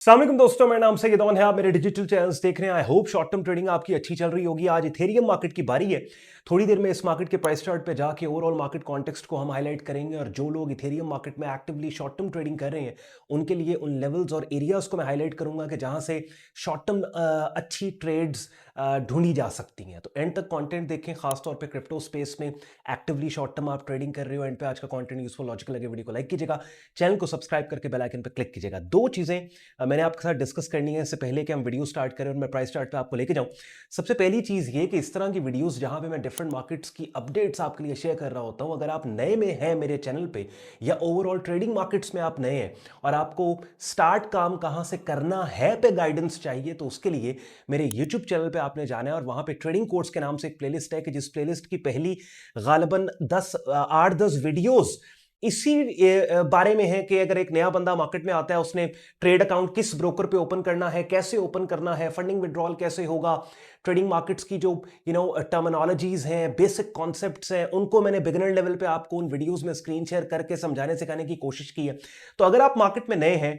अस्सलाम दोस्तों, मेरा नाम सैयद है। आप मेरे डिजिटल चैनल्स देख रहे हैं। I hope short term trading आपकी अच्छी चल रही होगी। आज इथेरियम मार्केट की बारी है। थोड़ी देर में इस मार्केट के प्राइस चार्ट पे जाके ओवरऑल मार्केट कॉन्टेक्स्ट को हम हाईलाइट करेंगे और जो लोग इथेरियम मार्केट में एक्टिवली शॉर्ट टर्म ट्रेडिंग कर रहे हैं उनके लिए उन लेवल्स और एरियाज को मैं हाईलाइट करूंगा कि जहां से शॉर्ट टर्म अच्छी ट्रेड्स ढूंढी जा सकती हैं। तो एंड तक कंटेंट देखें, खासतौर पे क्रिप्टो स्पेस में एक्टिवली शॉर्ट टर्म आप ट्रेडिंग कर रहे हो। एंड पे आज का कंटेंट यूजफुल लॉजिकल लगे, वीडियो को लाइक कीजिएगा, चैनल को सब्सक्राइब करके बेल आइकन पर क्लिक कीजिएगा। दो चीज़ें मैंने आपके साथ डिस्कस करनी है इससे पहले कि हम वीडियो स्टार्ट करें और मैं प्राइस चार्ट पे आपको लेके जाऊं। सबसे पहली चीज़ ये कि इस तरह की वीडियोस जहां पे मैं डिफरेंट मार्केट्स की अपडेट्स आपके लिए शेयर कर रहा होता हूं, अगर आप नए में हैं मेरे चैनल पे या ओवरऑल ट्रेडिंग मार्केट्स में आप नए हैं और आपको स्टार्ट काम कहां से करना है पे गाइडेंस चाहिए, तो उसके लिए मेरे यूट्यूब चैनल पे आपने जाना है और वहां पे ट्रेडिंग कोर्स के नाम से एक प्लेलिस्ट है कि जिस प्लेलिस्ट की पहली गालिबन 8-10 वीडियोस इसी बारे में है कि अगर एक नया बंदा मार्केट में आता है, उसने ट्रेड अकाउंट किस ब्रोकर पे ओपन करना है, कैसे ओपन करना है, फंडिंग विड्रॉल कैसे होगा, ट्रेडिंग मार्केट्स की जो टर्मिनोलॉजीज हैं, बेसिक कॉन्सेप्ट्स हैं, उनको मैंने बिगिनर लेवल पे आपको उन वीडियोस में स्क्रीन शेयर करके समझाने सिखाने की कोशिश की है। तो अगर आप मार्केट में नए हैं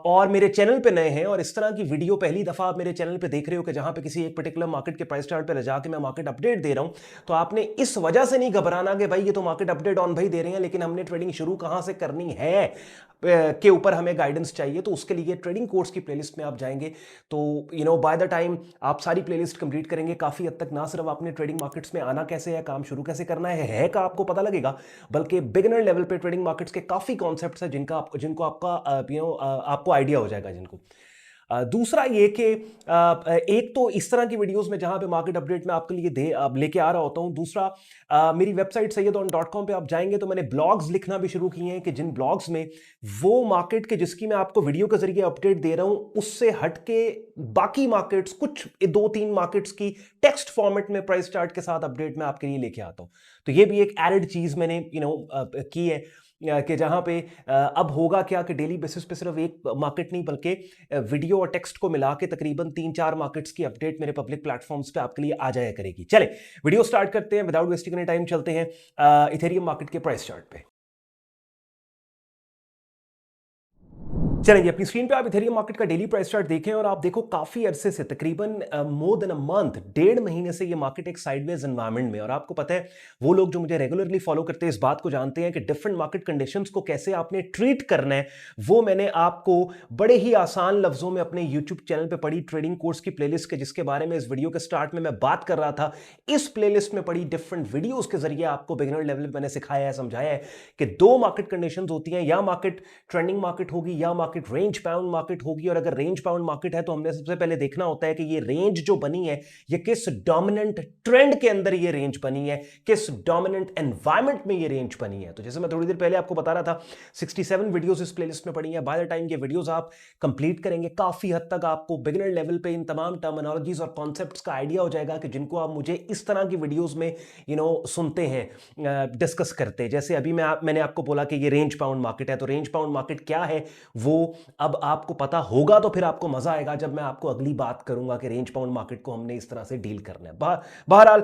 और मेरे चैनल पे नए हैं और इस तरह की वीडियो पहली दफा आप मेरे चैनल पे देख रहे हो कि जहां पे किसी एक पर्टिकुलर मार्केट के प्राइस चार्ट पे ले जाके मैं मार्केट अपडेट दे रहा हूं, तो आपने इस वजह से नहीं घबराना कि भाई ये तो मार्केट अपडेट ऑन भाई दे रहे हैं लेकिन हमने ट्रेडिंग शुरू कहां से करनी है के ऊपर हमें गाइडेंस चाहिए। तो उसके लिए ट्रेडिंग कोर्स की प्लेलिस्ट में आप जाएंगे तो बाय द टाइम आप सारी प्लेलिस्ट कंप्लीट करेंगे, काफी हद तक ना सिर्फ आपने ट्रेडिंग मार्केट्स में आना कैसे है, काम शुरू कैसे करना है का आपको पता लगेगा, बल्कि बिगिनर लेवल पे ट्रेडिंग मार्केट्स के काफी कॉन्सेप्ट्स हैं जिनको आपका आपको आइडिया हो जाएगा जिनको। दूसरा ये कि एक तो इस तरह की वीडियोस में जहां पे मार्केट अपडेट में आपके लिए लेके आ रहा होता हूं। दूसरा, मेरी वेबसाइट sayyedon.com पे आप जाएंगे तो मैंने ब्लॉग्स लिखना भी शुरू किए हैं कि जिन ब्लॉग्स में वो मार्केट के जिसकी मैं आपको वीडियो के जरिए अपडेट दे रहा हूं उससे हटके बाकी मार्केट्स, कुछ 2-3 मार्केट्स की टेक्स्ट फॉर्मेट में प्राइस चार्ट के साथ अपडेट मैं आपके लिए लेके आता हूं। तो ये भी एक एडेड चीज मैंने की है कि जहां पे अब होगा क्या कि डेली बेसिस पे सिर्फ एक मार्केट नहीं बल्कि वीडियो और टेक्स्ट को मिला के तकरीबन 3-4 मार्केट्स की अपडेट मेरे पब्लिक प्लेटफॉर्म्स पे आपके लिए आ जाया करेगी। चले वीडियो स्टार्ट करते हैं, विदाउट वेस्टिंग एनी टाइम चलते हैं इथेरियम मार्केट के प्राइस चार्ट पे। चलेंगे अपनी स्क्रीन पे आप इथेरियम मार्केट का डेली प्राइस चार्ट देखें और आप देखो काफी अरसे से, तकरीबन मोर देन अ मंथ, 1.5 महीने से ये मार्केट एक साइडवेज एनवायरनमेंट में। और आपको पता है, वो लोग जो मुझे रेगुलरली फॉलो करते हैं इस बात को जानते हैं कि डिफरेंट मार्केट कंडीशंस को कैसे आपने ट्रीट करना है वो मैंने आपको बड़े ही आसान लफ्जों में अपने यूट्यूब चैनल पर पढ़ी ट्रेडिंग कोर्स की प्लेलिस्ट के, जिसके बारे में इस वीडियो के स्टार्ट में मैं बात कर रहा था, इस प्लेलिस्ट में पढ़ी डिफरेंट वीडियोज के जरिए आपको बिगिनर लेवल पर मैंने सिखाया है, समझाया है कि 2 मार्केट कंडीशंस होती हैं, या मार्केट ट्रेंडिंग मार्केट होगी या मार्केट रेंज बाउंड मार्केट होगी। और अगर रेंज बाउंड मार्केट है तो हमने सबसे पहले देखना होता है कि ये रेंज जो बनी है ये किस डोमिनेंट ट्रेंड के अंदर ये रेंज बनी है, किस डोमिनेंट एनवायरनमेंट में ये रेंज बनी है। तो जैसे मैं थोड़ी देर पहले आपको बता रहा था, 67 वीडियोस इस प्लेलिस्ट में पड़ी हैं। बाय द टाइम ये वीडियोस आप कंप्लीट करेंगे, काफी हद तक आपको बिगिनर लेवल पे इन तमाम टर्मिनोलॉजीज और कॉन्सेप्ट्स का आइडिया हो जाएगा कि जिनको आप मुझे इस तरह की वीडियोस में सुनते हैं, डिस्कस करते हैं। जैसे अभी मैंने आपको बोला कि ये रेंज बाउंड मार्केट है, तो रेंज बाउंड मार्केट क्या है वो अब आपको पता होगा तो फिर आपको मजा आएगा जब मैं आपको अगली बात करूंगा कि रेंज बाउंड मार्केट को हमने इस तरह से डील करना है। बहरहाल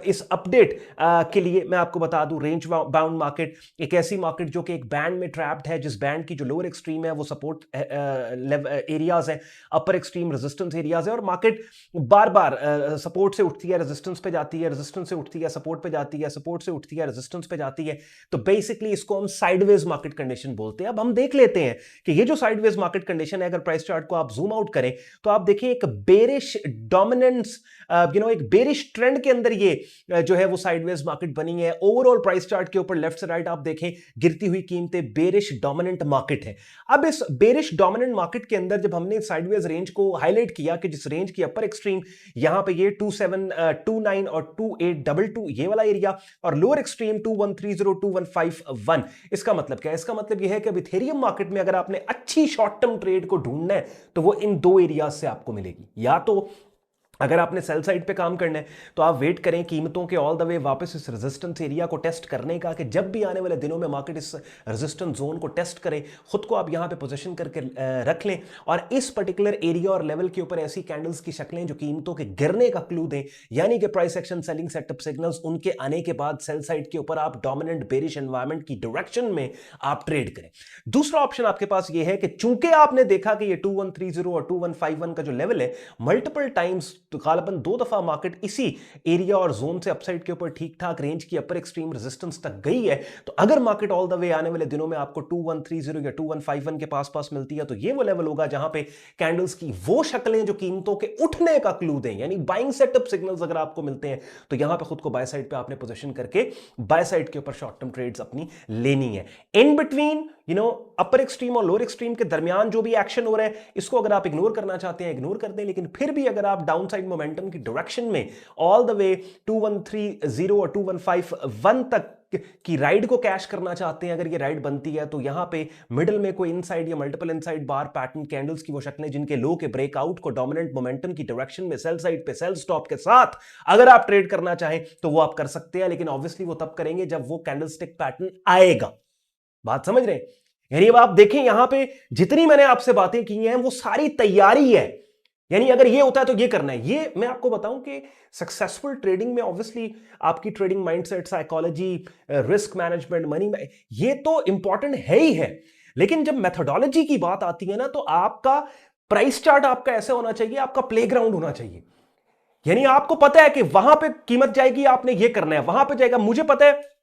इस अपडेट के लिए मैं आपको बता दूं, रेंज बाउंड मार्केट एक ऐसी मार्केट जो कि एक बैंड में ट्रैप्ड है, जिस बैंड की जो लोअर एक्सट्रीम है वो सपोर्ट एरियाज है, अपर एक्सट्रीम रेजिस्टेंस एरियाज है, और मार्केट बार बार सपोर्ट से उठती है, रेजिस्टेंस पे जाती है, रेजिस्टेंस से उठती है, सपोर्ट पे जाती है, सपोर्ट से उठती है, रेजिस्टेंस पे जाती है। तो बेसिकली इसको हम साइडवेज मार्केट कंडीशन बोलते हैं। अब हम देख लेते हैं कि ये जो साइडवेज मार्केट कंडीशन है, अगर प्राइस चार्ट को आप जूम आउट करें तो आप देखिए एक बेरिश डोमिनेंस, एक बेरिश ट्रेंड के अंदर ये जो है वो साइडवेज मार्केट बनी है। ओवरऑल प्राइस चार्ट के ऊपर लेफ्ट से राइट आप देखें गिरती हुई कीमतें, बेरिश डोमिनेंट मार्केट है। अब इस बेरिश डोमिनेंट मार्केट के अंदर जब हमने साइडवेज रेंज को हाईलाइट किया कि जिस रेंज की अपर एक्सट्रीम यहां पे ये 2729 और 2822 ये वाला एरिया, और लोअर एक्सट्रीम 2130-2151, इसका मतलब क्या है? इसका मतलब यह है कि अब इथेरियम मार्केट में अगर आपने अच्छी शॉर्ट टर्म ट्रेड को ढूंढना है तो वो इन 2 एरियाज से आपको मिलेगी। या तो अगर आपने सेल साइड पे काम करना है तो आप वेट करें कीमतों के ऑल द वे वापस इस रेजिस्टेंस एरिया को टेस्ट करने का, कि जब भी आने वाले दिनों में मार्केट इस रेजिस्टेंस जोन को टेस्ट करे, खुद को आप यहां पे पोजीशन करके रख लें और इस पर्टिकुलर एरिया और लेवल के ऊपर ऐसी कैंडल्स की शक्लें जो कीमतों के गिरने का क्लू दें, यानी कि price action selling setup signals, उनके आने के बाद सेल साइड के ऊपर आप डोमिनेंट बेरिश एनवायरमेंट की डायरेक्शन में आप ट्रेड करें। दूसरा ऑप्शन आपके पास यह है कि चूंकि आपने देखा कि ये 2130 और 2151 का जो लेवल है मल्टीपल टाइम्स, तो गालबन 2 दफा मार्केट इसी एरिया और जोन से अपसाइड के ऊपर ठीक ठाक रेंज की अपर एक्सट्रीम रेजिस्टेंस तक गई है, तो अगर मार्केट ऑल द वे आने वाले दिनों में आपको 2130 या 2151 के पास मिलती है, तो ये वो लेवल होगा जहां पे कैंडल्स की वो शक्लें जो कीमतों के उठने का क्लू दें, यानी बाइंग सेटअप सिग्नल्स अगर आपको मिलते हैं, तो यहां पे खुद को बाय साइड पे आपने पोजीशन करके बाय साइड के ऊपर शॉर्ट टर्म ट्रेड्स अपनी लेनी है। इन बिटवीन अपर एक्सट्रीम और लोअर एक्सट्रीम के दरमियान जो भी एक्शन हो रहा है, इसको अगर आप इग्नोर करना चाहते हैं इग्नोर कर दें, लेकिन फिर भी अगर आप डाउन साइड मोमेंटम की डायरेक्शन में ऑल द वे 2130 और 2151 तक की राइड को कैश करना चाहते हैं, अगर ये राइड बनती है, तो यहां पे मिडिल में कोई इनसाइड या मल्टीपल इनसाइड बार पैटर्न कैंडल्स की वो शक्लें जिनके लो के ब्रेकआउट को डोमिनेंट मोमेंटम की डायरेक्शन में सेल साइड पे सेल स्टॉप के साथ अगर आप ट्रेड करना चाहें तो वो आप कर सकते हैं, लेकिन ऑब्वियसली वो तब करेंगे जब वो कैंडलस्टिक पैटर्न आएगा। बात समझ रहे हैं? यानी अब आप देखें यहां पे जितनी मैंने आपसे बातें की हैं वो सारी तैयारी है, यानी अगर ये होता है तो ये करना है। ये मैं आपको बताऊं कि सक्सेसफुल ट्रेडिंग में ऑब्वियसली आपकी trading mindset, psychology, risk management, money, ये तो इंपॉर्टेंट है ही है, लेकिन जब मेथोडोलॉजी की बात आती है ना, तो आपका प्राइस चार्ट आपका ऐसा होना चाहिए, आपका प्लेग्राउंड होना चाहिए। यानी आपको पता है कि वहां पे कीमत जाएगी, आपने ये करना है, वहां पे जाएगा, मुझे पता है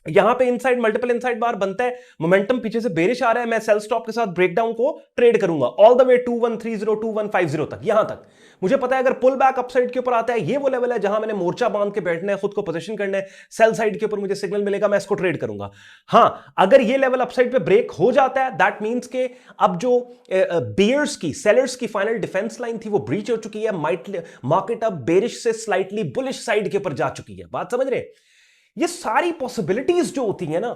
यहां पे इनसाइड मल्टीपल इनसाइड बार बनता है, मोमेंटम पीछे से बेरिश आ रहा है, मैं सेल स्टॉप के साथ ब्रेकडाउन को ट्रेड करूंगा ऑल द वे 2130 2150 तक, यहां तक मुझे पता है। अगर पुल बैक अपसाइड के ऊपर आता है, ये वो लेवल है जहां मैंने मोर्चा बांध के बैठना है, खुद को पोजीशन करना है, सेल साइड के ऊपर मुझे सिग्नल मिलेगा, मैं इसको ट्रेड करूंगा। हां, अगर ये लेवल अपसाइड पे ब्रेक हो जाता है, दैट मींस के अब जो बियर्स की, सेलर्स की फाइनल डिफेंस लाइन थी वो ब्रीच हो चुकी है, मार्केट अब बेरिश से स्लाइटली बुलिश साइड के ऊपर जा चुकी है। बात समझ रहे हैं? ये सारी पॉसिबिलिटीज जो होती है ना,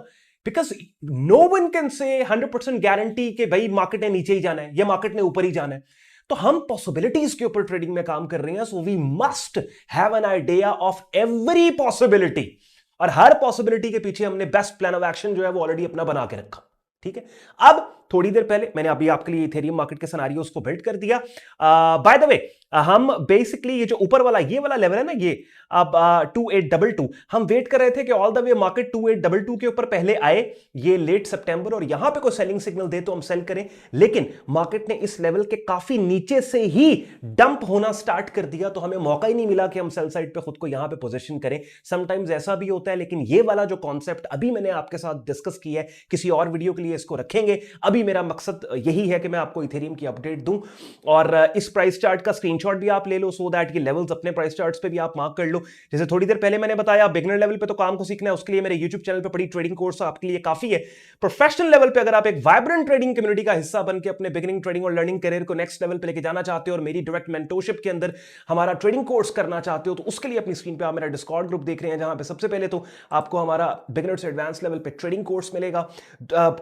because no one can say 100% guarantee कि भाई मार्केट ने नीचे ही जाना है या मार्केट ने ऊपर ही जाना है, तो हम पॉसिबिलिटीज के ऊपर ट्रेडिंग में काम कर रहे हैं, so we must have an idea of every possibility, और हर पॉसिबिलिटी के पीछे हमने बेस्ट प्लान ऑफ एक्शन जो है वो ऑलरेडी अपना बना के रखा। ठीक है, अब थोड़ी देर पहले मैंने अभी आपके लिए इथेरियम मार्केट के सिनेरियोस को बिल्ड कर दिया। बाय द वे, हम बेसिकली ये जो ऊपर वाला ये वाला लेवल है ना, ये अब 2822, हम वेट कर रहे थे कि ऑल द वे मार्केट 2822 के ऊपर पहले आए, ये लेट सितंबर, और यहां पे कोई सेलिंग सिग्नल दे तो हम सेल करें, लेकिन मार्केट ने इस लेवल के काफी नीचे से ही डंप होना स्टार्ट कर दिया, तो हमें मौका ही नहीं मिला कि हम सेल साइड पे खुद को यहां पे पोजीशन करें। समटाइम्स ऐसा भी होता है, लेकिन ये वाला जो कॉन्सेप्ट अभी मैंने आपके साथ डिस्कस किया है, किसी और वीडियो के लिए इसको रखेंगे। अभी मेरा मकसद यही है कि मैं आपको इथेरियम की अपडेट दूं, और इस प्राइस चार्ट का स्क्रीनशॉट भी आप ले लो, सो दैट ये लेवल्स अपने प्राइस चार्ट्स पे भी आप मार्क कर लो। जैसे थोड़ी देर पहले मैंने बताया, बिगिनर लेवल पे तो काम को सीखना है, उसके लिए मेरे YouTube चैनल पे पड़ी ट्रेडिंग कोर्स आपके लिए काफी है। प्रोफेशनल लेवल पे अगर आप एक वाइब्रेंट ट्रेडिंग कम्युनिटी का हिस्सा बनकर अपने बिगिनिंग ट्रेडिंग और लर्निंग करियर को नेक्स्ट लेवल पे लेके जाना चाहते हो और मेरी डायरेक्ट मेंटरशिप के अंदर हमारा ट्रेडिंग कोर्स करना चाहते हो, तो उसके लिए अपनी स्क्रीन पे आप मेरा डिस्कॉर्ड ग्रुप देख रहे हैं, जहां पे सबसे पहले तो आपको हमारा बिगिनर से एडवांस लेवल पे ट्रेडिंग कोर्स मिलेगा।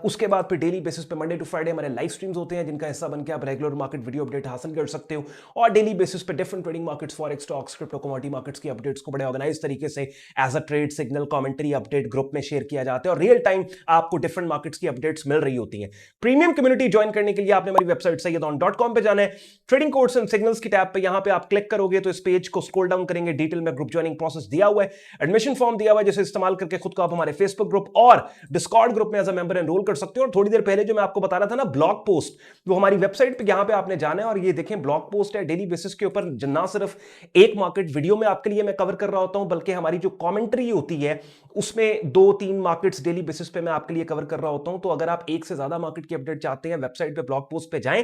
उसके बाद पे डेली बेसिस पे मंडे टू फ्राइडे हमारे लाइव स्ट्रीम्स होते हैं, जिनका हिस्सा बनकर आप रेगुलर मार्केट वीडियो अपडेट हासिल कर सकते हो, और डेली बेसिस पे different trading markets, forex, stocks, crypto, commodity markets की अपडेट्स को बड़े ऑर्गेनाइज तरीके से as a trade signal commentary update group में शेयर किया जाता है, और रियल टाइम आपको डिफरेंट मार्केट्स की अपडेट्स मिल रही होती हैं। प्रीमियम कम्युनिटी ज्वाइन करने के लिए आपने हमारी वेबसाइट sayyadon.com पे जाना है, ट्रेडिंग कोर्स एंड सिग्नल्स की टैब पे यहां पे आप क्लिक करोगे तो इस पेज को स्क्रॉल डाउन करेंगे, डिटेल में ग्रुप ज्वाइनिंग प्रोसेस दिया हुआ है, एडमिशन फॉर्म दिया हुआ है, जिसे इस्तेमाल करके खुद को आप हमारे फेसबुक ग्रुप और डिस्कॉर्ड ग्रुप में एज अ मेंबर एनरोल कर सकते हो। और थोड़ी देर पहले जो मैं आपको बता रहा था ना ब्लॉग पोस्ट, वो हमारी वेबसाइट पे यहां पे आपने जाना है, और ये देखें ब्लॉग पोस्ट है डेली बेसिस के ऊपर, ना सिर्फ एक मार्केट वीडियो में आपके लिए मैं कवर कर रहा होता हूं, बल्कि हमारी जो कमेंट्री होती है उसमें 2-3 मार्केट्स डेली बेसिस पे मैं आपके लिए कवर कर रहा होता हूं। तो अगर आप एक से ज्यादा मार्केट की अपडेट चाहते हैं, वेबसाइट पे ब्लॉग पोस्ट पे जाएं,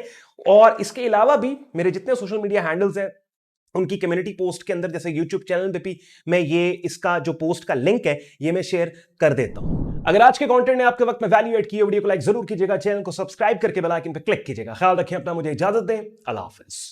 और इसके अलावा भी मेरे जितने सोशल मीडिया हैंडल्स हैं उनकी कम्युनिटी पोस्ट के अंदर, जैसे यूट्यूब चैनल पे भी मैं ये इसका जो पोस्ट का लिंक है ये मैं शेयर कर देता हूं। अगर आज के कंटेंट ने आपके वक्त में वैल्यू एड की, वीडियो को लाइक जरूर कीजिएगा, चैनल को सब्सक्राइब करके बेल आइकन पे क्लिक कीजिएगा। ख्याल रखें अपना, मुझे इजाजत दें, अल्लाह हाफिज।